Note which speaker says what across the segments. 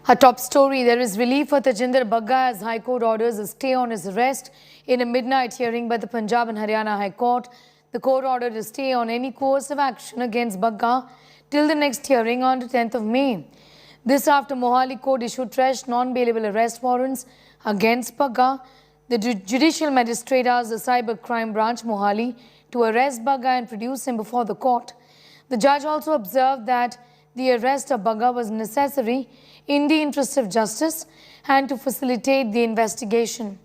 Speaker 1: A top story, there is relief for Tajinder Bagga as High Court orders a stay on his arrest in a midnight hearing by the Punjab and Haryana High Court. The court ordered a stay on any course of action against Bagga till the next hearing on the 10th of May. This after Mohali Court issued fresh non-bailable arrest warrants against Bagga. The judicial magistrate asked the Cyber Crime Branch, Mohali, to arrest Bagga and produce him before the court. The judge also observed that the arrest of Bagga was necessary in the interest of justice and to facilitate the investigation.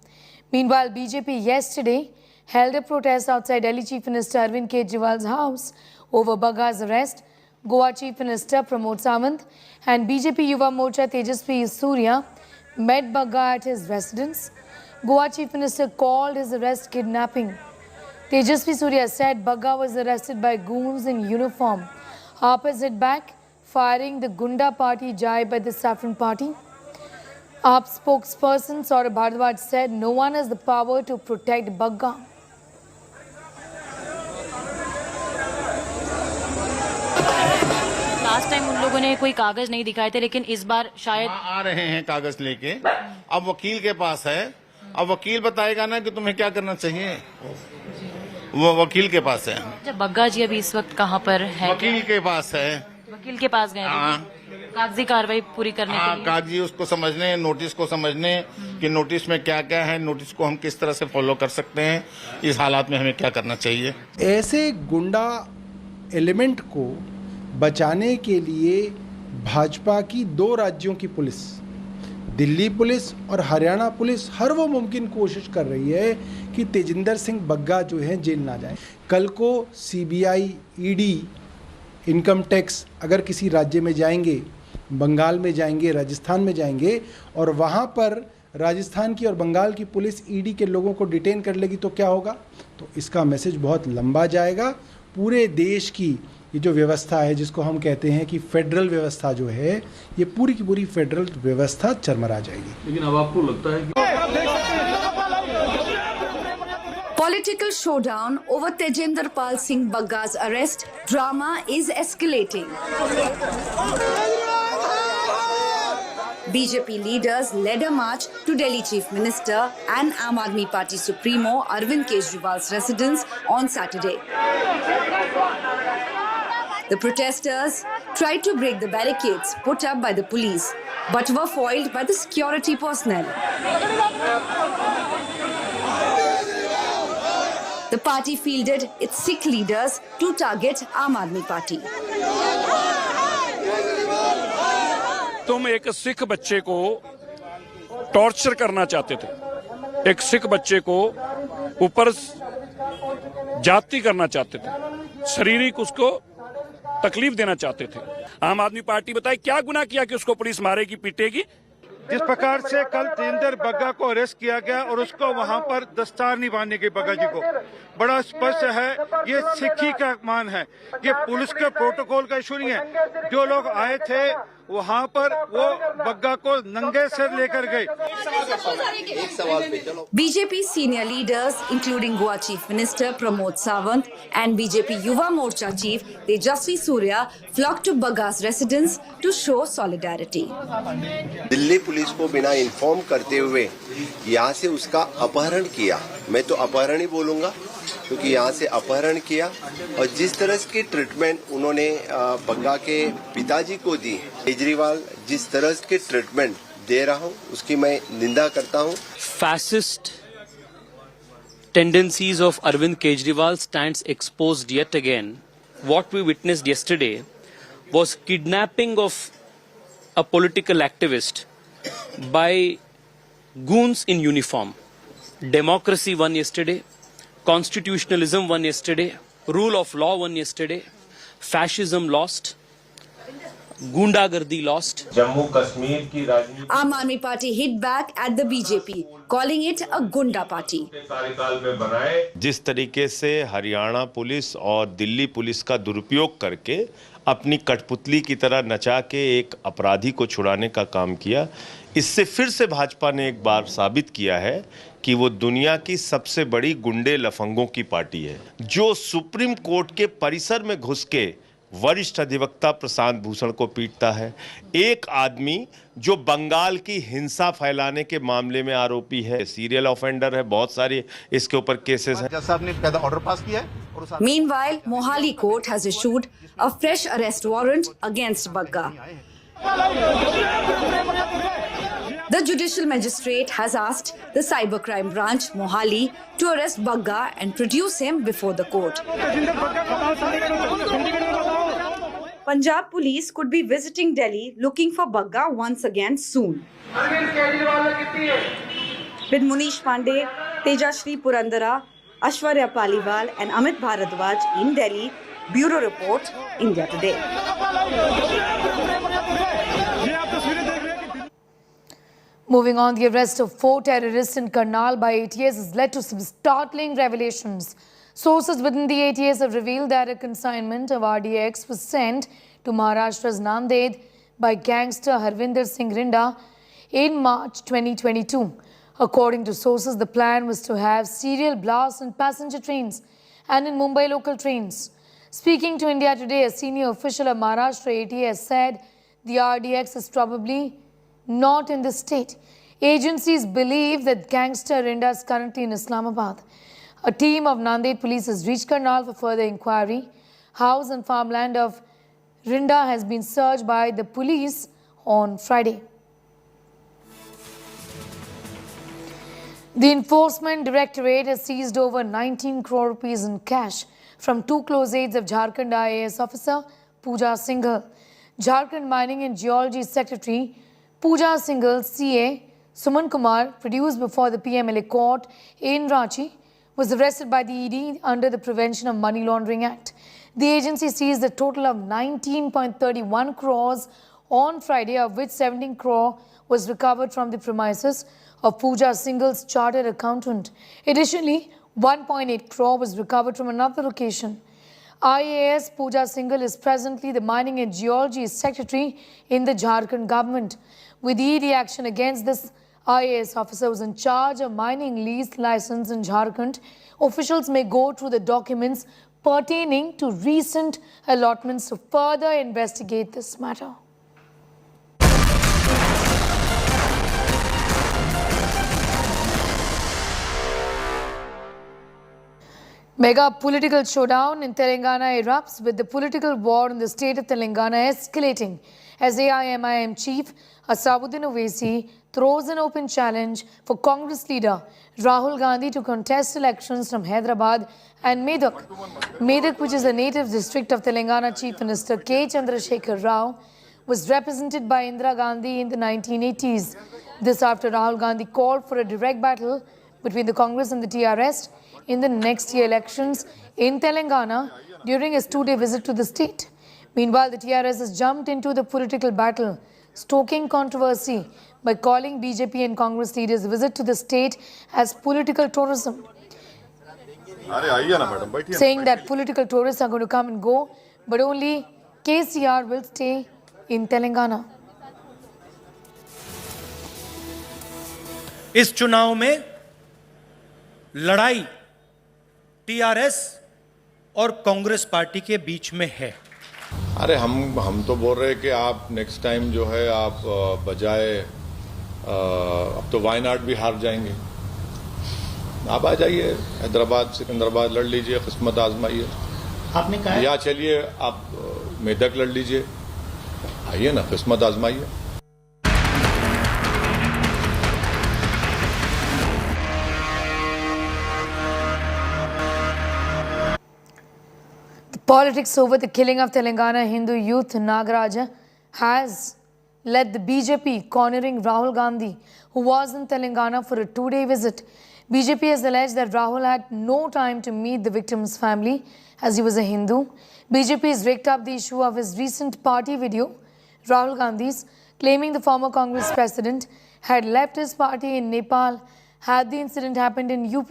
Speaker 1: Meanwhile, BJP yesterday held a protest outside Delhi Chief Minister Arvind Kejriwal's house over Bagga's arrest. Goa Chief Minister Pramod Sawant and BJP Yuva Morcha Tejasvi Surya met Bagga at his residence. Goa Chief Minister called his arrest kidnapping. Tejasvi Surya said Bagga was arrested by goons in uniform. AAP hit back, firing the Gunda party jibe by the Saffron party. AAP spokesperson Saurabh Bhardwaj said no one has the power to protect Bagga.
Speaker 2: Last time उन लोगों ने कोई कागज नहीं दिखाए थे, लेकिन इस बार शायद
Speaker 3: आ रहे हैं कागज लेके। अब वकील के पास है, अब वकील बताएगा ना कि तुम्हें क्या करना चाहिए, वो वकील के पास है।
Speaker 2: जब बग्गा जी अभी इस वक्त कहाँ पर है?
Speaker 3: वकील के पास है।
Speaker 2: वकील के पास गए कागजी कार्रवाई पूरी करने के लिए।
Speaker 3: कागजी उसको समझने, नोटिस को समझने कि नोटिस में क्या क्या है, नोटिस को हम किस तरह से फॉलो कर सकते हैं, इस हालात में हमें क्या करना चाहिए।
Speaker 4: ऐसे गुंडा एलिमेंट को बचाने के लिए भाजपा की 2 राज्यों की पुलिस, दिल्ली पुलिस और हरियाणा पुलिस हर वो मुमकिन कोशिश कर रही है कि तेजिंदर सिंह बग्गा जो है जेल ना जाए। कल को सीबीआई, ईडी, इनकम टैक्स अगर किसी राज्य में जाएंगे, बंगाल में जाएंगे, राजस्थान में जाएंगे और वहाँ पर राजस्थान की और बंगाल की पुलिस ईडी के लोगों को डिटेन कर लेगी तो क्या होगा? तो इसका मैसेज बहुत लंबा जाएगा। पूरे देश की ये जो व्यवस्था है, जिसको हम कहते हैं कि फेडरल व्यवस्था जो है, ये पूरी की पूरी फेडरल व्यवस्था चरमरा जाएगी।
Speaker 5: लेकिन अब आपको लगता है कि
Speaker 6: Political showdown over Tajinder Pal Singh Bagga's arrest, drama is escalating. BJP leaders led a march to Delhi Chief Minister and Aam Aadmi Party Supremo Arvind Kejriwal's residence on Saturday. The protesters tried to break the barricades put up by the police, but were foiled by the security personnel. The party fielded its Sikh leaders to target Aam Aadmi Party.
Speaker 7: तुम एक सिख बच्चे को torture करना चाहते थे, एक सिख बच्चे को ऊपर जाति करना चाहते थे, शारीरिक उसको तकलीफ देना चाहते थे। आम आदमी पार्टी बताए क्या गुनाह किया कि उसको पुलिस मारेगी, पीटेगी?
Speaker 8: जिस प्रकार से कल तेजिंदर बग्गा को अरेस्ट किया गया और उसको वहां पर दस्तार नहीं बांधने की बग्गा जी को, बड़ा स्पष्ट है ये सिक्खी का अपमान है, ये पुलिस के प्रोटोकॉल का इशू नहीं है। जो लोग आए थे वहां पर वो बग्गा को नंगे सिर लेकर गए।
Speaker 6: BJP senior leaders including Goa Chief Minister Pramod Sawant and BJP Yuva Morcha Chief Tejasvi Surya flocked to Bagga's residence to show solidarity.
Speaker 9: Delhi police को बिना इन्फॉर्म करते हुए यहाँ से उसका अपहरण किया, मैं तो अपहरण ही बोलूँगा क्योंकि यहाँ से अपहरण किया, और जिस तरह की ट्रीटमेंट उन्होंने बग्गा के पिताजी को दी, केजरीवाल जिस तरह के ट्रीटमेंट दे रहा हूँ उसकी मैं निंदा करता हूँ।
Speaker 10: Fascist tendencies of Arvind Kejriwal stands exposed yet again. What we witnessed yesterday was kidnapping of a political activist by goons in uniform. Democracy won yesterday, constitutionalism won yesterday, rule of law won yesterday, fascism lost, Gundagardi lost.
Speaker 11: Jammu Kashmir की राजनीति
Speaker 6: Aam Aadmi Party hit back at the BJP, calling it a Gunda party.
Speaker 11: कार्यकाल में बनाए
Speaker 12: जिस तरीके से Haryana police और Delhi police का दुरुपयोग करके अपनी कठपुतली की तरह नचा के एक अपराधी को छुड़ाने का काम किया, इससे फिर से भाजपा ने एक बार साबित किया है कि वो दुनिया की सबसे बड़ी गुंडे लफंगों की पार्टी है, जो सुप्रीम कोर्ट के परिसर में घुस के वरिष्ठ अधिवक्ता प्रशांत भूषण को पीटता है, एक आदमी जो बंगाल की हिंसा फैलाने के मामले में आरोपी है, सीरियल ऑफेंडर है, बहुत सारे इसके ऊपर केसेस हैं।
Speaker 3: जज साहब ने पैदा ऑर्डर पास किया है।
Speaker 6: Meanwhile, Mohali court has issued a fresh arrest warrant against Bagga. The judicial magistrate has asked the cybercrime branch, Mohali, to arrest Bagga and produce him before the court. Punjab police could be visiting Delhi looking for Bagga once again soon. With Munish Pandey, Tejashri Purandara, Ashwarya Paliwal and Amit Bharadwaj in Delhi, Bureau Report, India Today.
Speaker 1: Moving on, the arrest of 4 terrorists in Karnal by ATS has led to some startling revelations. Sources within the ATS have revealed that a consignment of RDX was sent to Maharashtra's Nanded by gangster Harvinder Singh Rinda in March 2022. According to sources, the plan was to have serial blasts in passenger trains and in Mumbai local trains. Speaking to India Today, a senior official of Maharashtra ATS said the RDX is probably not in the state. Agencies believe that gangster Rinda is currently in Islamabad. A team of Nanded police has reached Karnal for further inquiry. House and farmland of Rinda has been searched by the police on Friday. The Enforcement Directorate has seized over 19 crore rupees in cash from 2 close aides of Jharkhand IAS officer Pooja Singhal. Jharkhand Mining and Geology Secretary Pooja Singhal, CA Suman Kumar, produced before the PMLA court in Ranchi, was arrested by the ED under the Prevention of Money Laundering Act. The agency seized a total of 19.31 crores on Friday, of which 17 crore was recovered from the premises of Pooja Singhal's chartered accountant. Additionally, 1.8 crore was recovered from another location. IAS Pooja Singhal is presently the Mining and Geology Secretary in the Jharkhand government. With ED action against this IAS officer who was in charge of mining lease license in Jharkhand, officials may go through the documents pertaining to recent allotments to further investigate this matter. Mega political showdown in Telangana erupts, with the political war in the state of Telangana escalating as AIMIM chief Asauddin Owaisi throws an open challenge for Congress leader Rahul Gandhi to contest elections from Hyderabad and Medak. Medak, which is a native district of Telangana Chief Minister K. Chandrasekhar Rao, was represented by Indira Gandhi in the 1980s. This after Rahul Gandhi called for a direct battle between the Congress and the TRS in the next year elections in Telangana during his 2-day visit to the state. Meanwhile, the TRS has jumped into the political battle, stoking controversy by calling BJP and Congress leaders' visit to the state as political tourism, saying that political tourists are going to come and go, but only KCR will stay in Telangana.
Speaker 5: इस चुनाव में लड़ाई TRS और Congress party के बीच में है।
Speaker 11: अरे हम तो बोल रहे हैं कि आप नेक्स्ट टाइम जो है आप बजाय अब तो वायनाड भी हार जाएंगे, आप आ जाइए हैदराबाद सिकंदराबाद लड़ लीजिए, किस्मत आजमाइए।
Speaker 5: आपने कहा
Speaker 11: या चलिए आप मेदक लड़ लीजिए, आइए ना, किस्मत आजमाइए।
Speaker 1: Politics over the killing of Telangana Hindu youth Nagaraj has led the BJP cornering Rahul Gandhi, who was in Telangana for a 2-day visit. BJP has alleged that Rahul had no time to meet the victim's family as he was a Hindu. BJP has raked up the issue of his recent party video, Rahul Gandhi's, claiming the former Congress president had left his party in Nepal had the incident happened in UP.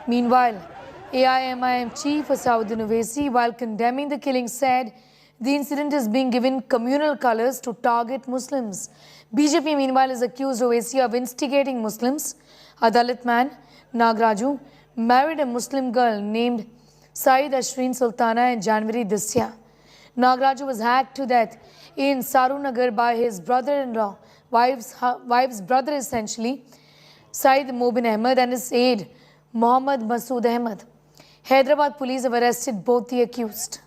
Speaker 1: Meanwhile, AIMIM chief Asauddin Owaisi, while condemning the killing, said the incident is being given communal colours to target Muslims. BJP, meanwhile, has accused Owaisi of instigating Muslims. A Dalit man, Nagraju, married a Muslim girl named Saeed Ashrin Sultana in January this year. Nagaraju was hacked to death in Sarunagar by his brother-in-law, wife's brother essentially, Said Mobin Ahmed, and his aide, Mohammad Masood Ahmed. Hyderabad police have arrested both the accused.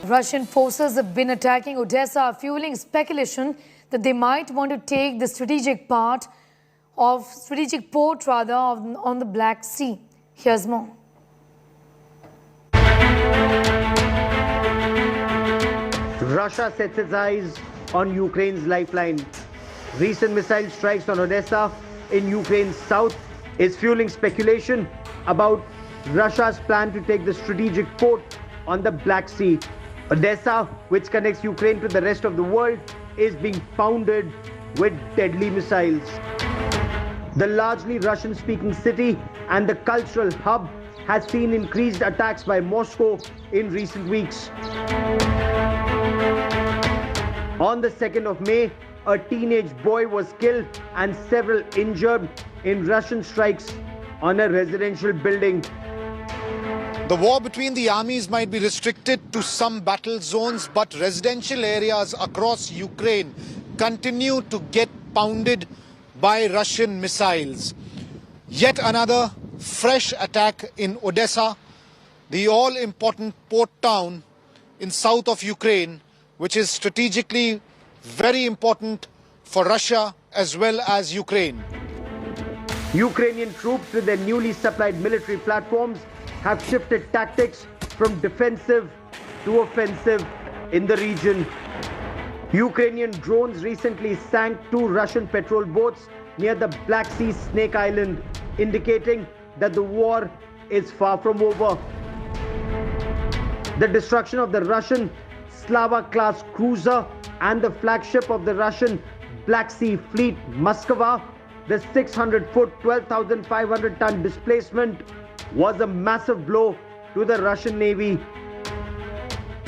Speaker 1: Russian forces have been attacking Odesa, fueling speculation that they might want to take the strategic port on the Black Sea. Here's more.
Speaker 13: Russia sets its eyes on Ukraine's lifeline. Recent missile strikes on Odesa in Ukraine's south is fueling speculation about Russia's plan to take the strategic port on the Black Sea. Odesa, which connects Ukraine to the rest of the world, is being pounded with deadly missiles. The largely Russian-speaking city and the cultural hub has seen increased attacks by Moscow in recent weeks. On the 2nd of May, a teenage boy was killed and several injured in Russian strikes on a residential building.
Speaker 14: The war between the armies might be restricted to some battle zones, but residential areas across Ukraine continue to get pounded by Russian missiles. Yet another fresh attack in Odesa, the all-important port town in south of Ukraine, which is strategically very important for Russia as well as Ukraine.
Speaker 13: Ukrainian troops with their newly supplied military platforms have shifted tactics from defensive to offensive in the region. Ukrainian drones recently sank 2 Russian patrol boats near the Black Sea Snake Island, indicating that the war is far from over. The destruction of the Russian Slava-class cruiser and the flagship of the Russian Black Sea Fleet, Moskva, the 600-foot, 12,500-ton displacement was a massive blow to the Russian Navy.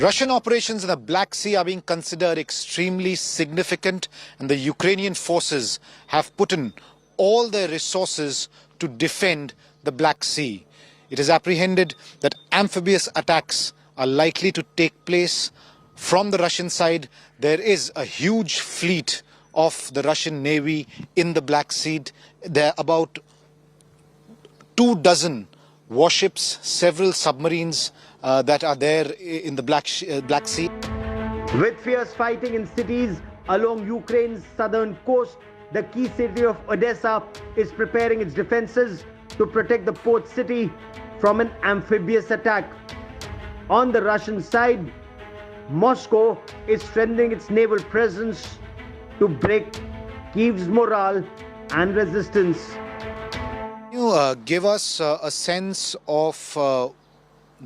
Speaker 14: Russian operations in the Black Sea are being considered extremely significant, and the Ukrainian forces have put in all their resources to defend the Black Sea. It is apprehended that amphibious attacks are likely to take place. From the Russian side, there is a huge fleet of the Russian Navy in the Black Sea. There are about 24 warships, several submarines that are there in the Black Sea.
Speaker 13: With fierce fighting in cities along Ukraine's southern coast, the key city of Odesa is preparing its defenses to protect the port city from an amphibious attack. On the Russian side, Moscow is strengthening its naval presence to break Kyiv's morale and resistance.
Speaker 14: Can you give us a sense of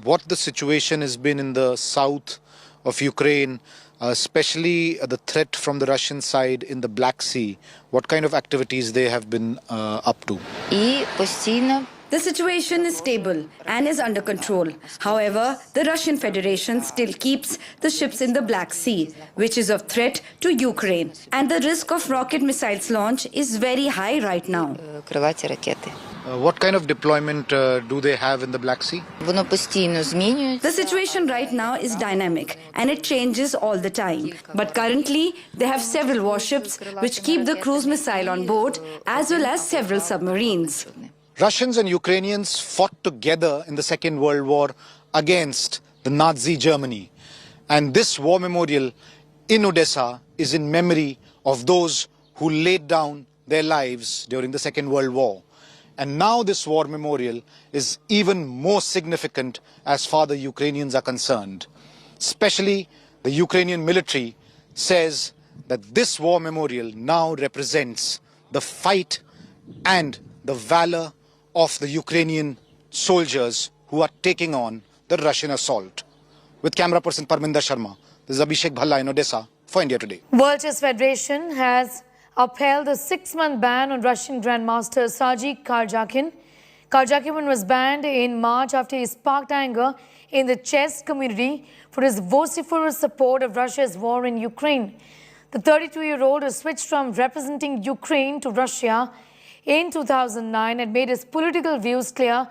Speaker 14: what the situation has been in the south of Ukraine, especially the threat from the Russian side in the Black Sea? What kind of activities they have been up to?
Speaker 6: The situation is stable and is under control. However, the Russian Federation still keeps the ships in the Black Sea, which is of threat to Ukraine. And the risk of rocket missiles launch is very high right now.
Speaker 14: What kind of deployment do they have in the Black Sea?
Speaker 6: The situation right now is dynamic and it changes all the time. But currently, they have several warships which keep the cruise missile on board, as well as several submarines.
Speaker 14: Russians and Ukrainians fought together in the Second World War against the Nazi Germany. And this war memorial in Odesa is in memory of those who laid down their lives during the Second World War. And now this war memorial is even more significant as far as the Ukrainians are concerned. Especially the Ukrainian military says that this war memorial now represents the fight and the valor of the Ukrainian soldiers who are taking on the Russian assault. With camera person Parminder Sharma, this is Abhishek Bhalla in Odesa for India Today.
Speaker 1: World Chess Federation has upheld the 6-month ban on Russian Grandmaster Sergei Karjakin. Karjakin was banned in March after he sparked anger in the chess community for his vociferous support of Russia's war in Ukraine. The 32-year-old who switched from representing Ukraine to Russia in 2009 had made his political views clear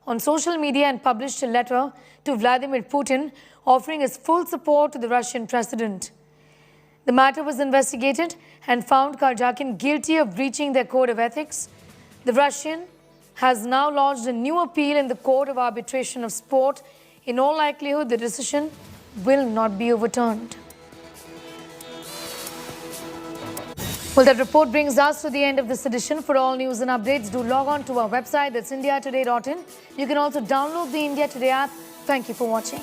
Speaker 1: on social media and published a letter to Vladimir Putin offering his full support to the Russian president. The matter was investigated and found Karjakin guilty of breaching their code of ethics. The Russian has now lodged a new appeal in the Court of Arbitration of Sport. In all likelihood, the decision will not be overturned. Well, that report brings us to the end of this edition. For all news and updates, do log on to our website, that's indiatoday.in. You can also download the India Today app. Thank you for watching.